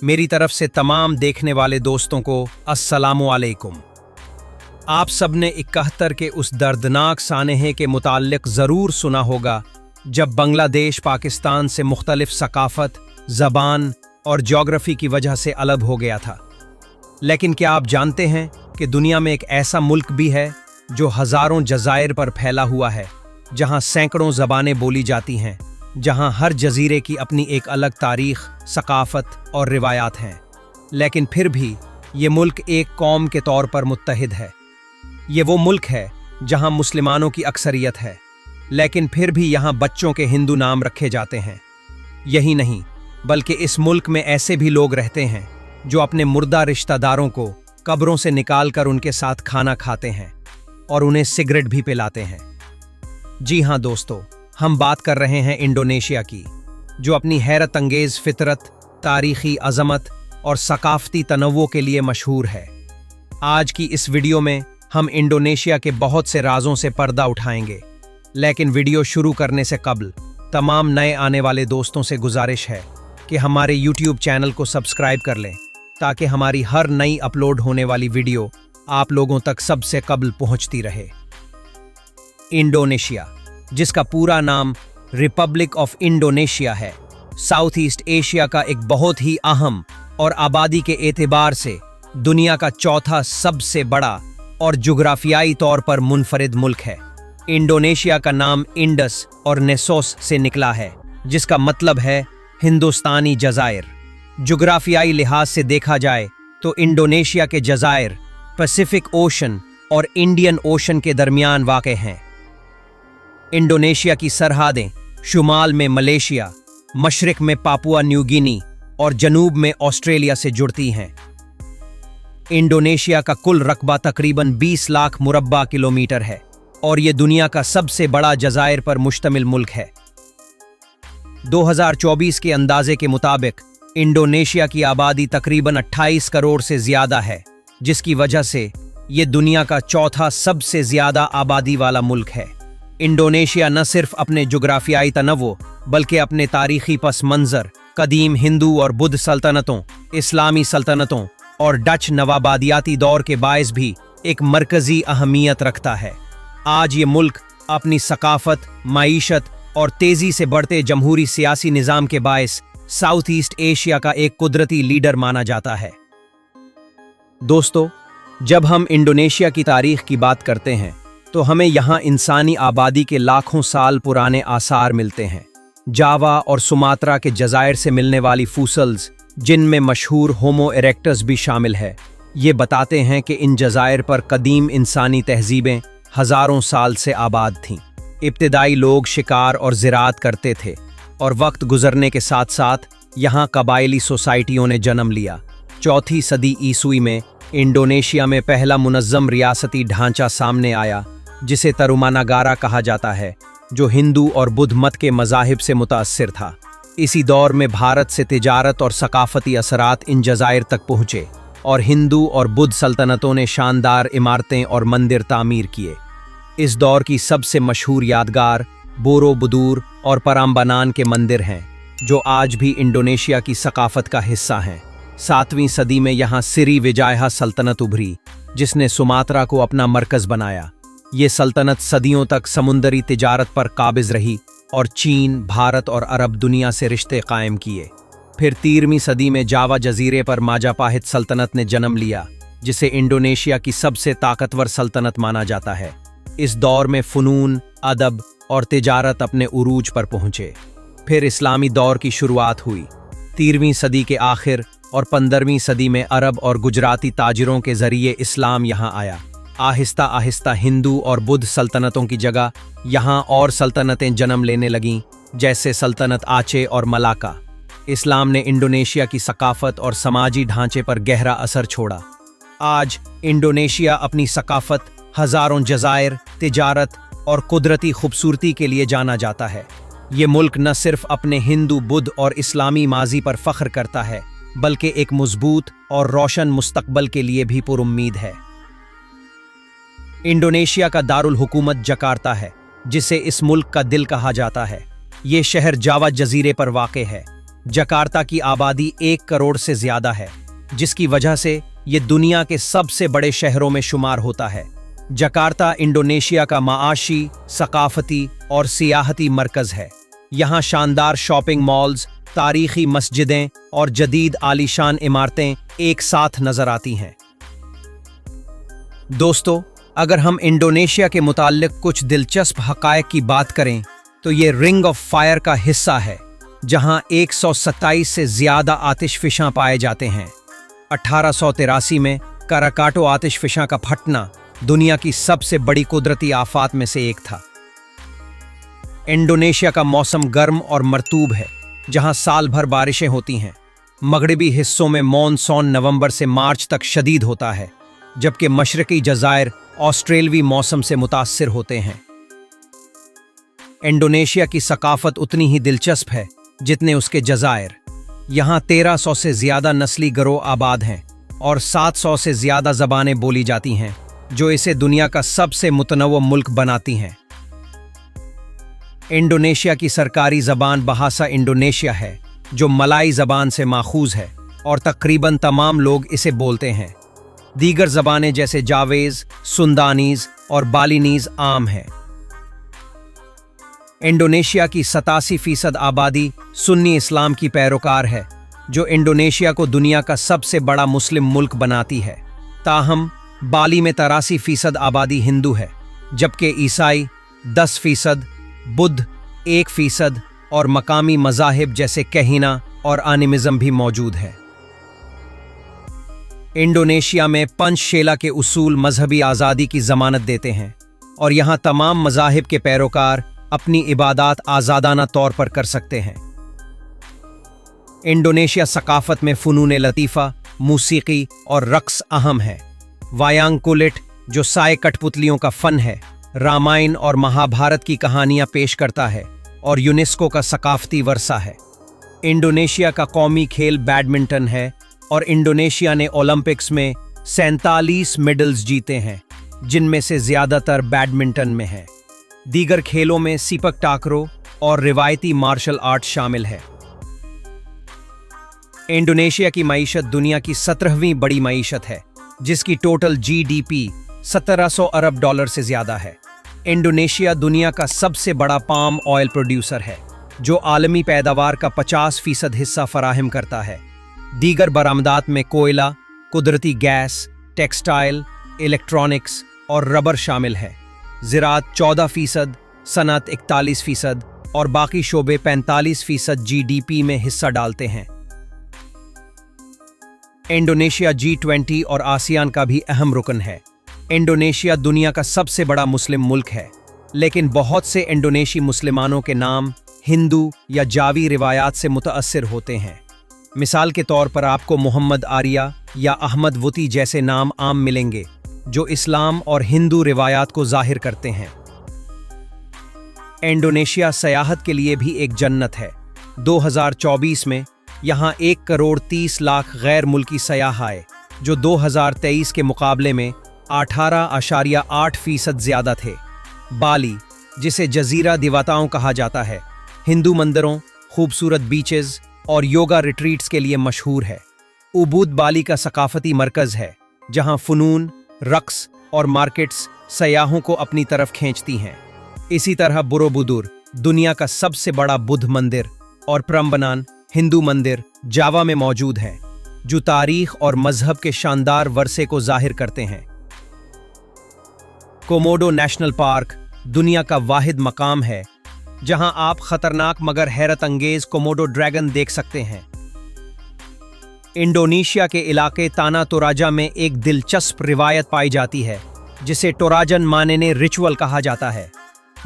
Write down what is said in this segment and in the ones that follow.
मेरी तरफ से तमाम देखने वाले दोस्तों को अस्सलामु अलैकुम। आप सब ने 71 के उस दर्दनाक सानहे के मुताल्लिक ज़रूर सुना होगा जब बांग्लादेश पाकिस्तान से मुख्तलिफ सकाफ़त, ज़बान और ज्योग्राफ़ी की वजह से अलग हो गया था। लेकिन क्या आप जानते हैं कि दुनिया में एक ऐसा मुल्क भी है जो हज़ारों जज़ायर पर फैला हुआ है, जहां सैकड़ों ज़बानें बोली जाती हैं, जहां हर जजीरे की अपनी एक अलग तारीख़, सकाफ़त और रिवायात हैं, लेकिन फिर भी ये मुल्क एक कौम के तौर पर मुत्तहिद है। ये वो मुल्क है जहां मुसलमानों की अक्सरियत है, लेकिन फिर भी यहाँ बच्चों के हिंदू नाम रखे जाते हैं। यही नहीं, बल्कि इस मुल्क में ऐसे भी लोग रहते हैं जो अपने मुर्दा रिश्तेदारों को कब्रों से निकालकर उनके साथ खाना खाते हैं और उन्हें सिगरेट भी पिलाते हैं। जी हाँ दोस्तों, हम बात कर रहे हैं इंडोनेशिया की, जो अपनी हैरत अंगेज फितरत, तारीखी अजमत और सकाफती तनव्वो के लिए मशहूर है। आज की इस वीडियो में हम इंडोनेशिया के बहुत से राजों से पर्दा उठाएंगे, लेकिन वीडियो शुरू करने से कबल तमाम नए आने वाले दोस्तों से गुजारिश है कि हमारे YouTube चैनल को सब्सक्राइब कर लें, ताकि हमारी हर नई अपलोड होने वाली वीडियो आप लोगों तक सबसे कबल पहुंचती रहे। इंडोनेशिया, जिसका पूरा नाम रिपब्लिक ऑफ इंडोनेशिया है, साउथ ईस्ट एशिया का एक बहुत ही अहम और आबादी के एतबार से दुनिया का चौथा सबसे बड़ा और जुग्राफियाई तौर पर मुनफरिद मुल्क है। इंडोनेशिया का नाम इंडस और नेसोस से निकला है, जिसका मतलब है हिंदुस्तानी जज़ायर। जुग्राफियाई लिहाज से देखा जाए तो इंडोनेशिया के जज़ायर पैसिफिक ओशन और इंडियन ओशन के दरमियान वाक़े हैं। इंडोनेशिया की सरहदें शुमाल में मलेशिया, मशरिक में पापुआ न्यू गिनी और जनूब में ऑस्ट्रेलिया से जुड़ती हैं। इंडोनेशिया का कुल रकबा तकरीबन 20 लाख मुरब्बा किलोमीटर है और ये दुनिया का सबसे बड़ा जज़ायर पर मुश्तमिल मुल्क है। 2024 के अंदाजे के मुताबिक इंडोनेशिया की आबादी तकरीबन 28 करोड़ से ज़्यादा है, जिसकी वजह से ये दुनिया का चौथा सबसे ज़्यादा आबादी वाला मुल्क है। इंडोनेशिया न सिर्फ अपने जुग्राफियाई तनव्वो बल्कि अपने तारीखी पस मंज़र, कदीम हिंदू और बुद्ध सल्तनतों, इस्लामी सल्तनतों और डच नवाबादियाती दौर के बायस भी एक मरकज़ी अहमियत रखता है। आज ये मुल्क अपनी सकाफत, माईशत और तेज़ी से बढ़ते जमहूरी सियासी निज़ाम के बायस साउथ ईस्ट एशिया का एक कुदरती लीडर माना जाता है। दोस्तों, जब हम इंडोनेशिया की तारीख की बात करते हैं तो हमें यहाँ इंसानी आबादी के लाखों साल पुराने आसार मिलते हैं। जावा और सुमात्रा के जज़ायर से मिलने वाली फूसल्स, जिनमें मशहूर होमो इरेक्टस भी शामिल है, ये बताते हैं कि इन जज़ायर पर कदीम इंसानी तहजीबें हज़ारों साल से आबाद थीं। इब्तिदाई लोग शिकार और ज़राअत करते थे और वक्त गुजरने के साथ साथ यहाँ कबायली सोसाइटियों ने जन्म लिया। चौथी सदी ईस्वी में इंडोनेशिया में पहला मुनज़्ज़म रियासती ढांचा सामने आया, जिसे तरुमानागारा कहा जाता है, जो हिंदू और बुद्ध मत के मज़ाहिब से मुतासिर था। इसी दौर में भारत से तिजारत और सकाफती असरात इन जज़ायर तक पहुँचे और हिंदू और बुद्ध सल्तनतों ने शानदार इमारतें और मंदिर तामीर किए। इस दौर की सबसे मशहूर यादगार बोरोबुदूर और पराम्बानान के मंदिर हैं, जो आज भी इंडोनेशिया की सकाफत का हिस्सा हैं। 7वीं सदी में यहाँ सिरी विजायहा सल्तनत उभरी, जिसने सुमात्रा को अपना मरकज़ बनाया। ये सल्तनत सदियों तक समुंदरी तिजारत पर काबिज रही और चीन, भारत और अरब दुनिया से रिश्ते कायम किए। फिर 13वीं सदी में जावा जजीरे पर माजापाहित सल्तनत ने जन्म लिया, जिसे इंडोनेशिया की सबसे ताकतवर सल्तनत माना जाता है। इस दौर में फ़नून, अदब और तिजारत अपने उरूज पर पहुँचे। फिर इस्लामी दौर की शुरुआत हुई। 13वीं सदी के आखिर और 15वीं सदी में अरब और गुजराती ताजिरों के ज़रिए इस्लाम यहाँ आया। आहिस्ता आहिस्ता हिंदू और बुद्ध सल्तनतों की जगह यहाँ और सल्तनतें जन्म लेने लगीं, जैसे सल्तनत आचे और मलाका। इस्लाम ने इंडोनेशिया की सकाफत और समाजी ढांचे पर गहरा असर छोड़ा। आज इंडोनेशिया अपनी सकाफत, हज़ारों जज़ायर, तिजारत और कुदरती खूबसूरती के लिए जाना जाता है। ये मुल्क न सिर्फ अपने हिंदू, बुद्ध और इस्लामी माजी पर फ़ख्र करता है, बल्कि एक मजबूत और रोशन मुस्तकबल के लिए भी पुरुम्मीद है। इंडोनेशिया का दारुल हुकूमत जकार्ता है, जिसे इस मुल्क का दिल कहा जाता है। ये शहर जावा जजीरे पर वाक़े है। जकार्ता की आबादी 1 करोड़ से ज्यादा है, जिसकी वजह से ये दुनिया के सबसे बड़े शहरों में शुमार होता है। जकार्ता इंडोनेशिया का माआशी, सकाफती और सियाहती मरकज है। यहाँ शानदार शॉपिंग मॉल्स, तारीखी मस्जिदें और जदीद आलीशान इमारतें एक साथ नजर आती हैं। दोस्तों, अगर हम इंडोनेशिया के मुताल्लिक कुछ दिलचस्प हक़ाइक़ की बात करें तो ये रिंग ऑफ फायर का हिस्सा है, जहां 127 से ज्यादा आतिशफिशां पाए जाते हैं। 1883 में कराकाटो आतिशफिशां का फटना दुनिया की सबसे बड़ी कुदरती आफात में से एक था। इंडोनेशिया का मौसम गर्म और मरतूब है, जहां साल भर बारिशें होती हैं। मगरबी हिस्सों में मॉनसून नवंबर से मार्च तक शदीद होता है, जबकि मशरकी जज़ायर ऑस्ट्रेलवी मौसम से मुतासिर होते हैं। इंडोनेशिया की सकाफत उतनी ही दिलचस्प है जितने उसके जज़ायर। यहाँ 1300 से ज्यादा नस्ली गिरोह आबाद हैं और 700 से ज्यादा ज़बानें बोली जाती हैं, जो इसे दुनिया का सबसे मुतनव्व मुल्क बनाती हैं। इंडोनेशिया की सरकारी ज़बान बहासा इंडोनेशिया है, जो मलाई ज़बान से माखूज है और तकरीबन तमाम लोग इसे बोलते हैं। दीगर ज़बानें जैसे जावेज़, सुंदानीज़ और बालिनीज़ आम हैं। इंडोनेशिया की 87% आबादी सुन्नी इस्लाम की पैरोकार है, जो इंडोनेशिया को दुनिया का सबसे बड़ा मुस्लिम मुल्क बनाती है। ताहम बाली में 83% आबादी हिंदू है, जबकि ईसाई 10%, बुद्ध 1% और मकामी मज़ाहिब जैसे कहना और एनिमिज़म भी मौजूद है। इंडोनेशिया में पंचशेला के उसूल मजहबी आज़ादी की ज़मानत देते हैं और यहाँ तमाम मज़ाहिब के पैरोकार अपनी इबादत आज़ादाना तौर पर कर सकते हैं। इंडोनेशिया सकाफत में फ़नून लतीफ़ा, मूसीकी और रक्स अहम है। वायांग कुलिट, जो साए कठपुतलियों का फ़न है, रामायण और महाभारत की कहानियाँ पेश करता है और यूनेस्को का सकाफती वर्सा है। इंडोनेशिया का कौमी खेल बैडमिंटन है और इंडोनेशिया ने ओलंपिक्स में 47 मेडल्स जीते हैं, जिनमें से ज़्यादातर बैडमिंटन में हैं। दीगर खेलों में सीपक टाकरो और रिवायती मार्शल आर्ट शामिल है। इंडोनेशिया की मईशत दुनिया की 17वीं बड़ी मईशत है, जिसकी टोटल GDP 1700 अरब डॉलर से ज्यादा है। इंडोनेशिया दुनिया का सबसे बड़ा पाम ऑयल प्रोड्यूसर है, जो आलमी पैदावार का 50% हिस्सा फराहम करता है। दीगर बरामदात में कोयला, कुदरती गैस, टेक्सटाइल, इलेक्ट्रॉनिक्स और रबर शामिल है। ज़राअत 14%, सनअत 41% और बाकी शोबे 45% GDP में हिस्सा डालते हैं। इंडोनेशिया G20 और आसियान का भी अहम रुकन है। इंडोनेशिया दुनिया का सबसे बड़ा मुस्लिम मुल्क है, लेकिन बहुत से इंडोनेशी मुसलमानों के नाम हिंदू या जावी रिवायात से मुतअस्सिर होते हैं। मिसाल के तौर पर आपको मोहम्मद आर्या या अहमद वुती जैसे नाम आम मिलेंगे, जो इस्लाम और हिंदू रिवायात को जाहिर करते हैं। इंडोनेशिया सयाहत के लिए भी एक जन्नत है। 2024 में यहाँ 1 करोड़ 30 लाख गैर मुल्की सयाह आए, जो 2023 के मुकाबले में 18.8% ज्यादा थे। बाली, जिसे जजीरा दिवाताओं कहा जाता है, हिंदू मंदिरों, खूबसूरत बीचेस और योगा रिट्रीट्स के लिए मशहूर है। उबूद बाली का सकाफती मरकज है, जहाँ फ़नून, रक्स और मार्केट्स सयाहों को अपनी तरफ खींचती हैं। इसी तरह बुरोबुदुर, दुनिया का सबसे बड़ा बुद्ध मंदिर, और प्रम्बनान, हिंदू मंदिर, जावा में मौजूद है, जो तारीख और मजहब के शानदार वर्से को जाहिर करते हैं। कोमोडो नेशनल पार्क दुनिया का वाहिद मकाम है, जहां आप खतरनाक मगर हैरत अंगेज कोमोडो ड्रैगन देख सकते हैं। इंडोनेशिया के इलाके ताना टोराजा में एक दिलचस्प रिवायत पाई जाती है, जिसे टोराजन मानेने रिचुअल कहा जाता है,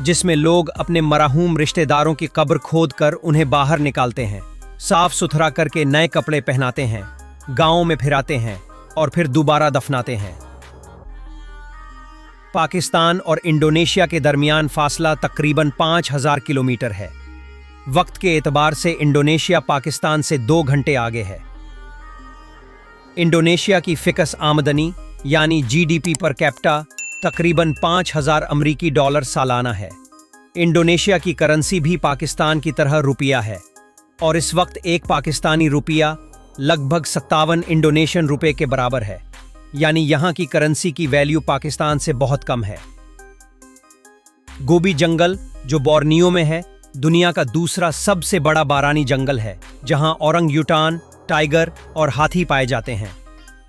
जिसमें लोग अपने मरहूम रिश्तेदारों की कब्र खोद कर उन्हें बाहर निकालते हैं, साफ सुथरा करके नए कपड़े पहनाते हैं, गांवों में फिराते हैं और फिर दोबारा दफनाते हैं। पाकिस्तान और इंडोनेशिया के दरमियान फासला तकरीबन 5000 किलोमीटर है। वक्त के एतबार से इंडोनेशिया पाकिस्तान से 2 घंटे आगे है। इंडोनेशिया की फिक्स आमदनी यानी GDP पर कैपिटा तकरीबन 5000 अमरीकी डॉलर सालाना है। इंडोनेशिया की करेंसी भी पाकिस्तान की तरह रुपया है। और इस वक्त एक पाकिस्तानी रुपया लगभग 57 इंडोनेशियन रुपए के बराबर है, यानी यहाँ की करेंसी की वैल्यू पाकिस्तान से बहुत कम है। गोबी जंगल, जो बोर्नियो में है, दुनिया का दूसरा सबसे बड़ा बारानी जंगल है, जहां ओरंगुटान, टाइगर और हाथी पाए जाते हैं।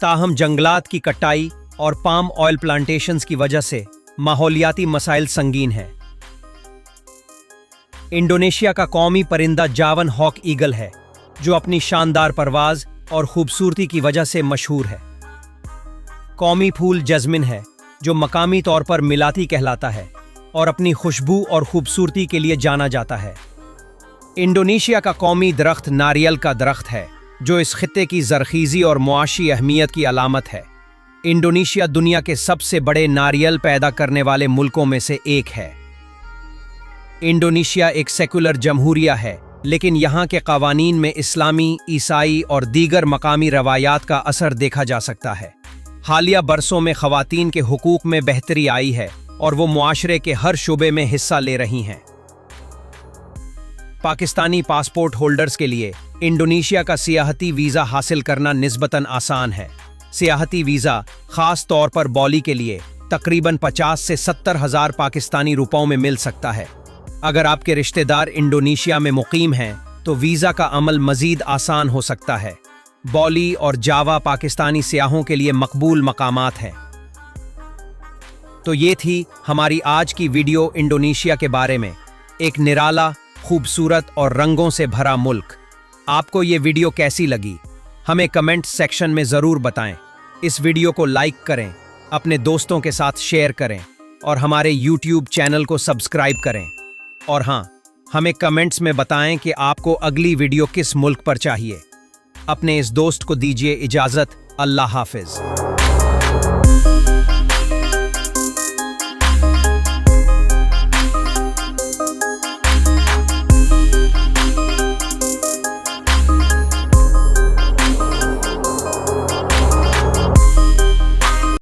ताहम जंगलात की कटाई और पाम ऑयल प्लांटेशंस की वजह से माहौलियाती मसाइल संगीन हैं। इंडोनेशिया का कौमी परिंदा जावन हॉक ईगल है, जो अपनी शानदार परवाज और खूबसूरती की वजह से मशहूर है। कौमी फूल जैस्मिन है, जो मकामी तौर पर मिलाती कहलाता है और अपनी खुशबू और खूबसूरती के लिए जाना जाता है। इंडोनेशिया का कौमी दरख्त नारियल का दरख्त है, जो इस खित्ते की ज़रख़ीज़ी और मुआशी अहमियत की अलामत है। इंडोनेशिया दुनिया के सबसे बड़े नारियल पैदा करने वाले मुल्कों में से एक है। इंडोनेशिया एक सेकुलर जमहूरिया है, लेकिन यहाँ के क़वानीन में इस्लामी, ईसाई और दीगर मकामी रवायात का असर देखा जा सकता है। हालिया बरसों में ख़वातीन के हुकूक में बेहतरी आई है और वो मुआशरे के हर शुबे में हिस्सा ले रही हैं। पाकिस्तानी पासपोर्ट होल्डर्स के लिए इंडोनेशिया का सियाहती वीज़ा हासिल करना निस्बतन आसान है। सियाहती वीज़ा ख़ास तौर पर बॉली के लिए तकरीबन 50 से 70 हज़ार पाकिस्तानी रुपयों में मिल सकता है। अगर आपके रिश्तेदार इंडोनेशिया में मुकीम हैं, तो वीज़ा का अमल मज़ीद आसान हो सकता है। बॉली और जावा पाकिस्तानी सियाहों के लिए मकबूल मकामात हैं। तो ये थी हमारी आज की वीडियो इंडोनेशिया के बारे में, एक निराला, खूबसूरत और रंगों से भरा मुल्क। आपको ये वीडियो कैसी लगी, हमें कमेंट सेक्शन में ज़रूर बताएं। इस वीडियो को लाइक करें, अपने दोस्तों के साथ शेयर करें और हमारे YouTube चैनल को सब्सक्राइब करें। और हाँ, हमें कमेंट्स में बताएं कि आपको अगली वीडियो किस मुल्क पर चाहिए। अपने इस दोस्त को दीजिए इजाज़त। अल्लाह हाफिज़।